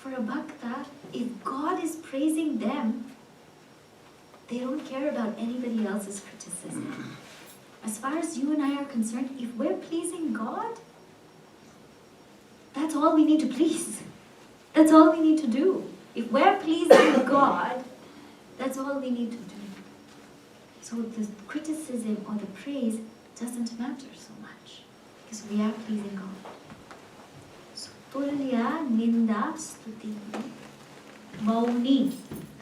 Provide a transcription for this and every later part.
For a bhakta, if God is praising them, they don't care about anybody else's criticism. As far as you and I are concerned, if we're pleasing God, that's all we need to please. That's all we need to do. If we're pleasing God, that's all we need to do. So the criticism or the praise doesn't matter so much, because we are pleasing God. So tulya ninda stuti. Mauni.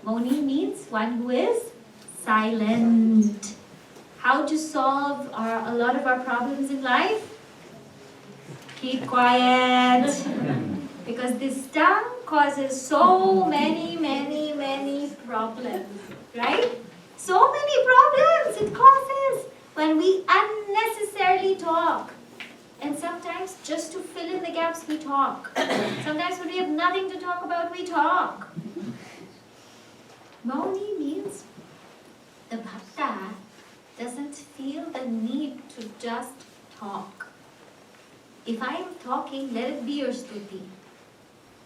Mauni means one who is silent. How to solve a lot of our problems in life? Keep quiet. Because this tongue causes so many problems. Right? So many problems it causes when we unnecessarily talk. And sometimes just to fill in the gaps we talk. Sometimes when we have nothing to talk about, we talk. Mauni means the bhakta doesn't feel the need to just talk. If I am talking, let it be your stuti.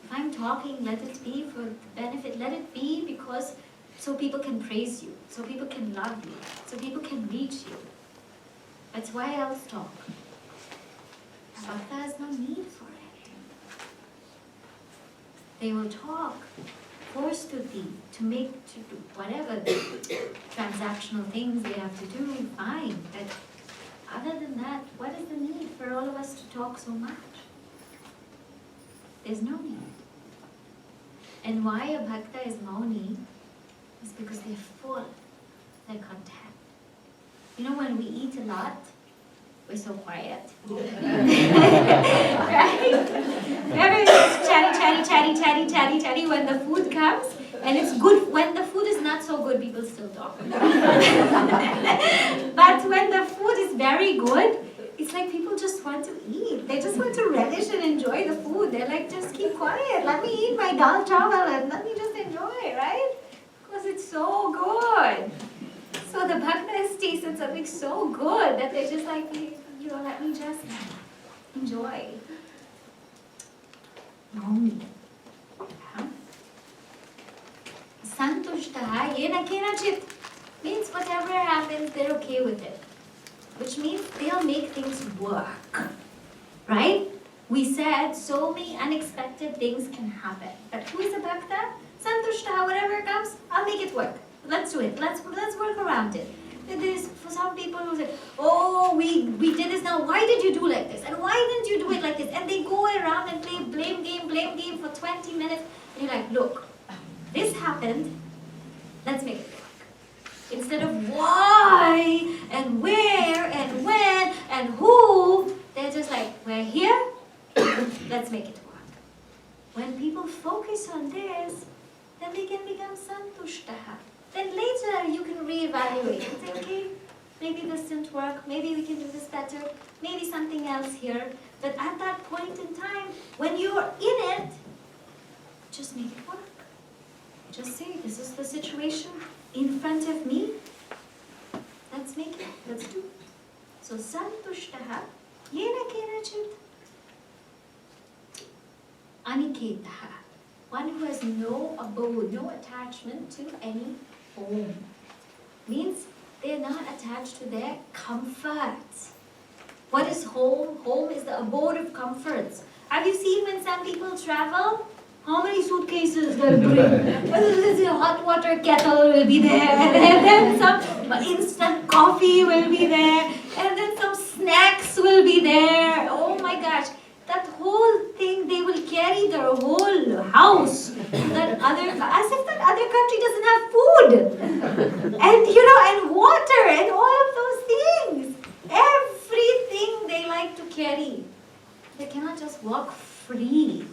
If I'm talking, let it be for the benefit. Let it be because so people can praise you, so people can love you, so people can reach you. That's why else talk. Bhakta has no need for it. They will talk for stuti, to do whatever transactional things they have to do, fine. But other than that, what is the need for all of us to talk so much? There's no need. And why a bhakta is mauni is because they're full, they're content. You know, when we eat a lot, we're so quiet. Right? Everybody's chatty when the food comes. And it's good. When the food is not so good, people still talk. But when the food is very good, it's like people just want to eat. They just want to relish and enjoy the food. They're like, just keep quiet. Let me eat my dal chawal and let me just enjoy, right? Because it's so good. So the bhakta has tasted something so good that they're just like, let me just enjoy. Mauni. Santushtaha yena kenachit means whatever happens, they're okay with it. Which means they'll make things work. Right? We said so many unexpected things can happen. But who is a bhakta? Santushtaha, whatever comes, I'll make it work. Let's do it. Let's work around it. There's for some people who say, oh, we did this now. Why did you do like this? And why didn't you do it like this? And they go around and play blame game for 20 minutes. And you're like, look, this happened. Let's make it work. Instead of why and where and when and who, they're just like, we're here. Let's make it work. When people focus on this, then they can become santushtaha. Then later you can reevaluate and say, okay, maybe this didn't work, maybe we can do this better, maybe something else here. But at that point in time, when you're in it, just make it work. Just say, this is the situation in front of me. Let's make it, let's do it. So santushtaha yena kenachit aniketaha. One who has no abode, no attachment to any home. Means they're not attached to their comforts. What is home? Home is the abode of comforts. Have you seen when some people travel? How many suitcases they'll bring? A hot water kettle will be there, and then some instant coffee will be there, and then some snacks will be there. Oh my gosh. That whole thing, they will carry their whole house as if that other country doesn't have food. And and water and all of those things. Everything they like to carry. They cannot just walk free.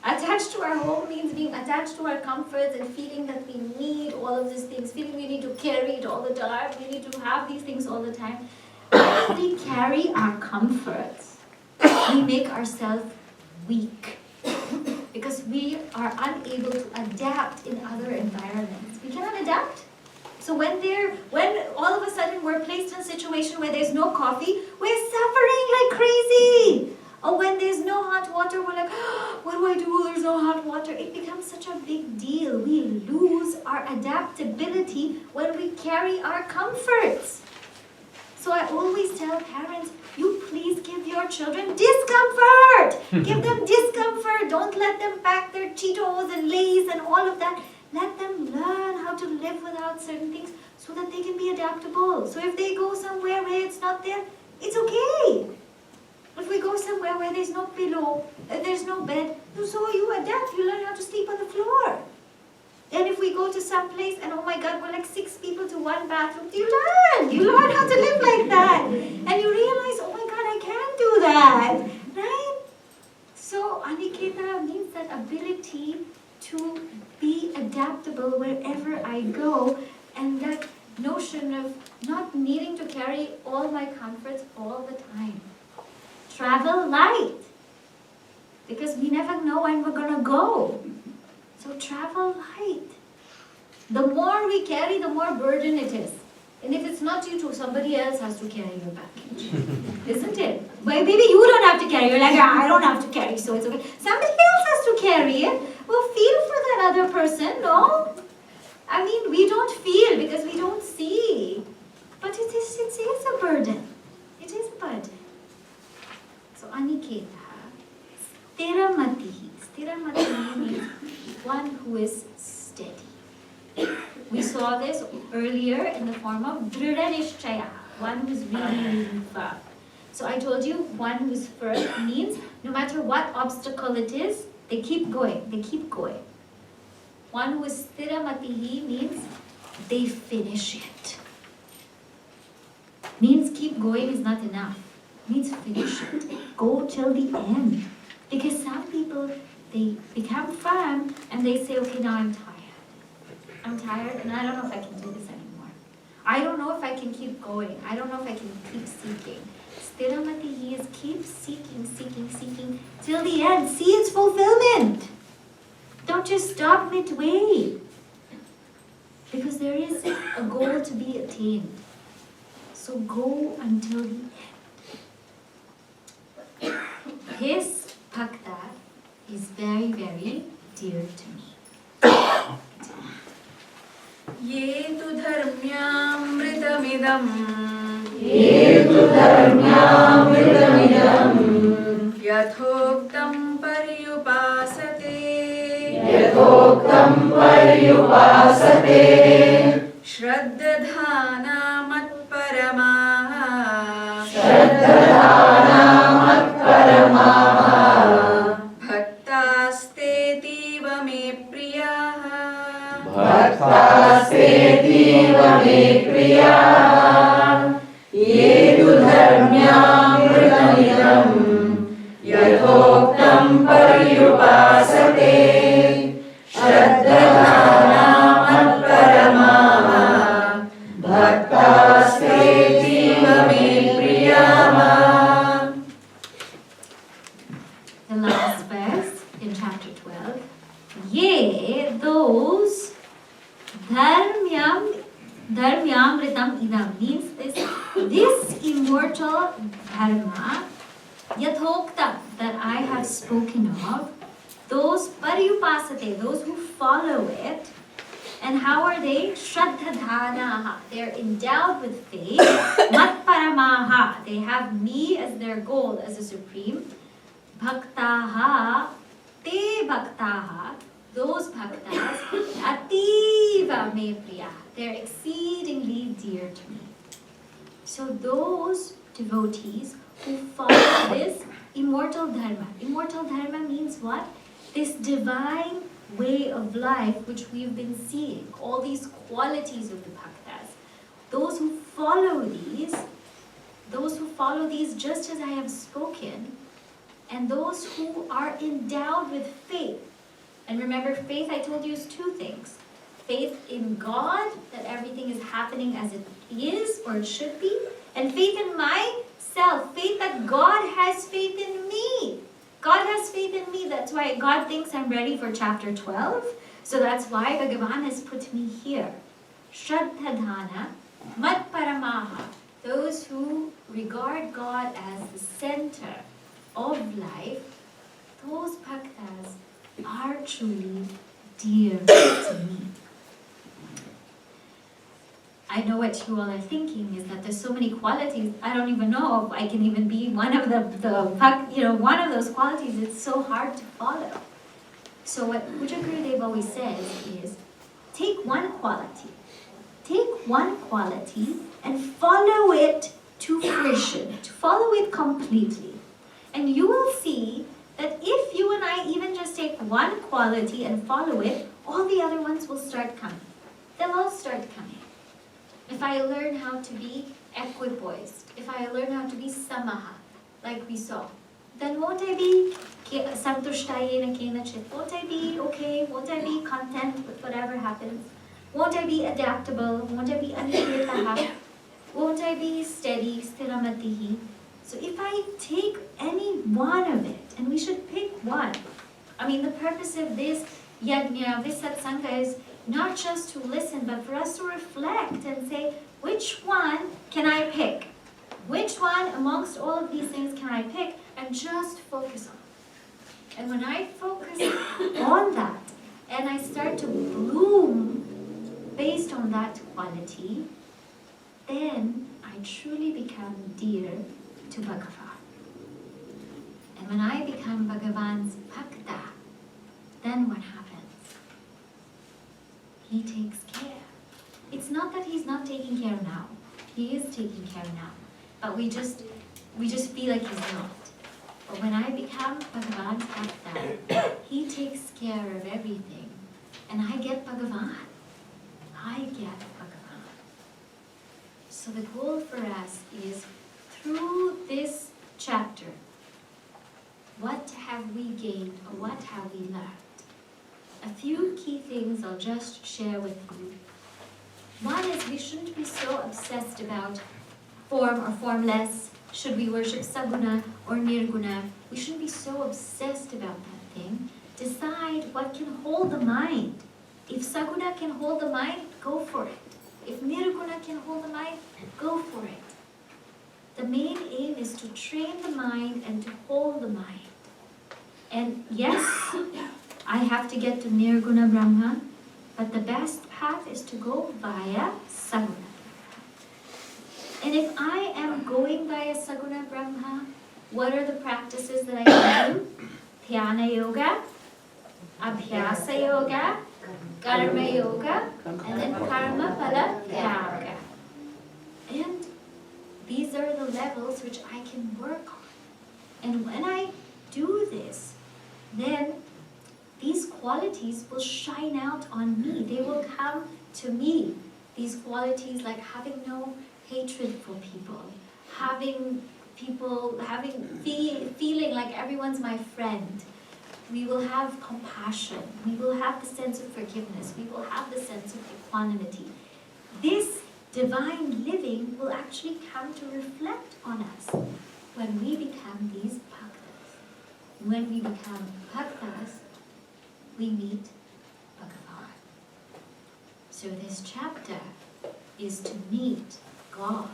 Attached to our home means being attached to our comforts and feeling that we need all of these things, feeling we need to carry it all the time, we need to have these things all the time. When we carry our comforts, we make ourselves weak because we are unable to adapt in other environments. We cannot adapt. So when all of a sudden we're placed in a situation where there's no coffee, we're suffering like crazy. Or when there's no hot water, we're like, what do I do? There's no hot water. It becomes such a big deal. We lose our adaptability when we carry our comforts. So I always tell parents, you please give your children discomfort. Give them discomfort. Don't let them pack their Cheetos and Lay's and all of that. Let them learn how to live without certain things so that they can be adaptable. So if they go somewhere where it's not there, it's okay. If we go somewhere where there's no pillow, there's no bed, so you adapt, you learn how to sleep on the floor. And if we go to some place and oh my God, we're like 6 people to 1 bathroom, you learn how to live like that. And you realize, oh my God, I can do that, right? So Aniketa means that ability to be adaptable wherever I go, and that notion of not needing to carry all my comforts all the time. Travel light, because we never know when we're going to go. So travel light. The more we carry, the more burden it is. And if it's not you two, somebody else has to carry your package. Isn't it? Well, maybe you don't have to carry. You're like, I don't have to carry, so it's okay. Somebody else has to carry it. Well, feel for that other person, no? I mean, we don't feel because we don't see. But it is a burden. It is a burden. So Aniketa, Stiramatihi. Stiramatihi means one who is steady. We saw this earlier in the form of Drida Nishchaya, one who's really firm. So I told you one who's firm means no matter what obstacle it is, they keep going, they keep going. One who is Stiramatihi means they finish it. Means keep going is not enough. Means finish it. Go till the end. Because some people, they become firm and they say, okay, now I'm tired. I'm tired and I don't know if I can do this anymore. I don't know if I can keep going. I don't know if I can keep seeking. Stiramatihi is keep seeking, seeking, seeking till the end. See its fulfillment. Don't just stop midway. Because there is a goal to be attained. So go until the end. His bhakta is very, very dear to me. Ye tu dharmyamritamidam yathoktam paryupasate shraddhana matparamaha bhaktastetiva me priyaha ye tu dharmyamritamidam yathoktam paryupasate shraddhana matparamaha bhaktastetiva me priyaha. The last verse in chapter 12. Ye, those, dharmyamritam idam means this immortal dharma, yathoktam, that I have spoken of, those paryupasate, those who follow it. And how are they? Shraddhadhanaha. They're endowed with faith. Matparamaha. They have me as their goal, as a supreme. Bhaktaha. Te bhaktaha. Those bhaktas. Ativa me priya. They're exceedingly dear to me. So those devotees who follow this immortal dharma. Immortal dharma means what? This divine way of life which we've been seeing, all these qualities of the bhaktas, those who follow these just as I have spoken, and those who are endowed with faith. And remember, faith, I told you, is 2 things. Faith in God, that everything is happening as it is or it should be, and faith in myself, faith that God has faith in me. God has faith in me. That's why God thinks I'm ready for chapter 12. So that's why Bhagavan has put me here. Shraddhadhana, matparamaha. Those who regard God as the center of life, those bhaktas are truly dear to me. I know what you all are thinking is that there's so many qualities. I don't even know if I can even be one of one of those qualities. It's so hard to follow. So what Puja Gurudev always says is, take one quality and follow it to fruition, to follow it completely. And you will see that if you and I even just take one quality and follow it, all the other ones will start coming. They'll all start coming. If I learn how to be equipoised, if I learn how to be samaha, like we saw, then won't I be santushtayena kenachit? Won't I be okay? Won't I be content with whatever happens? Won't I be adaptable? Won't I be anihirtaha? Won't I be steady, stiramatihi? So if I take any one of it, and we should pick one. I mean, the purpose of this yajna, this satsanga is not just to listen, but for us to reflect and say, which one can I pick? Which one amongst all of these things can I pick and just focus on? And when I focus on that, and I start to bloom based on that quality, then I truly become dear to Bhagavan. And when I become Bhagavan's bhakta, then what happens? He takes care. It's not that he's not taking care now. He is taking care now. But we just feel like he's not. But when I become Bhagavan's bhakta, he takes care of everything. And I get Bhagavan. I get Bhagavan. So the goal for us is, through this chapter, what have we gained or what have we learned? A few key things I'll just share with you. One is we shouldn't be so obsessed about form or formless. Should we worship saguna or nirguna? We shouldn't be so obsessed about that thing. Decide what can hold the mind. If saguna can hold the mind, go for it. If nirguna can hold the mind, go for it. The main aim is to train the mind and to hold the mind. And yes, I have to get to Nirguna Brahma, but the best path is to go via Saguna. And if I am going via Saguna Brahma, what are the practices that I can do? Dhyana Yoga, Abhyasa Yoga, Karma Yoga, and then Karma Phala Tyaga. And these are the levels which I can work on. And when I do this, then these qualities will shine out on me. They will come to me. These qualities like having no hatred for people, feeling like everyone's my friend. We will have compassion. We will have the sense of forgiveness. We will have the sense of equanimity. This divine living will actually come to reflect on us when we become these bhaktas. When we become bhaktas, we meet Bhagavan. So this chapter is to meet God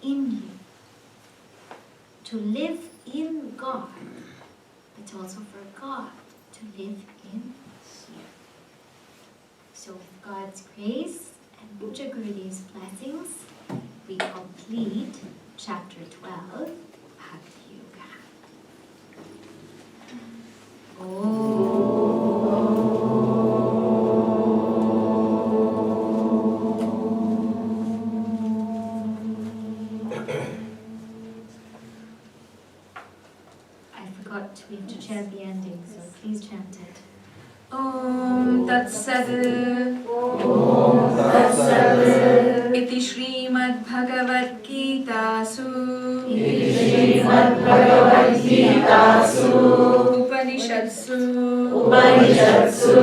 in you, to live in God, but also for God to live in you. So with God's grace and Puja Gurudev's blessings, we complete chapter 12, Bhakti Yoga. We have to chant the ending, so please chant it. Om Tat Sat. Om Tat Sat. Iti Srimad Bhagavad Gitasu. Iti Srimad Bhagavad Gitasu. Upanishadsu. Upanishadsu.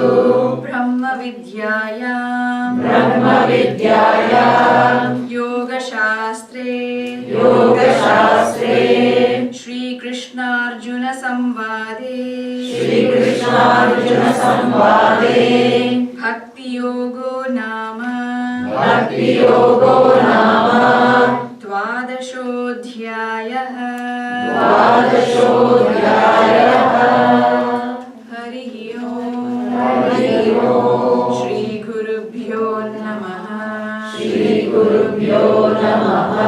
Brahma Vidyayam. Brahma Vidyayam. Yoga Shastre. Yoga Shastre. Shri Krishna Arjuna Samvade. Shri Krishna Arjuna Samvade. Bhakti Yogo Nama. Bhakti Yogo Nama. Dvadashodhyayah. षोडशोऽध्यायः। हरिः ओम्। हरिः ओम्। श्रीगुरुभ्यो नमः। श्रीगुरुभ्यो नमः।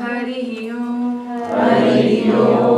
हरिः ओम्। हरिः ओम्।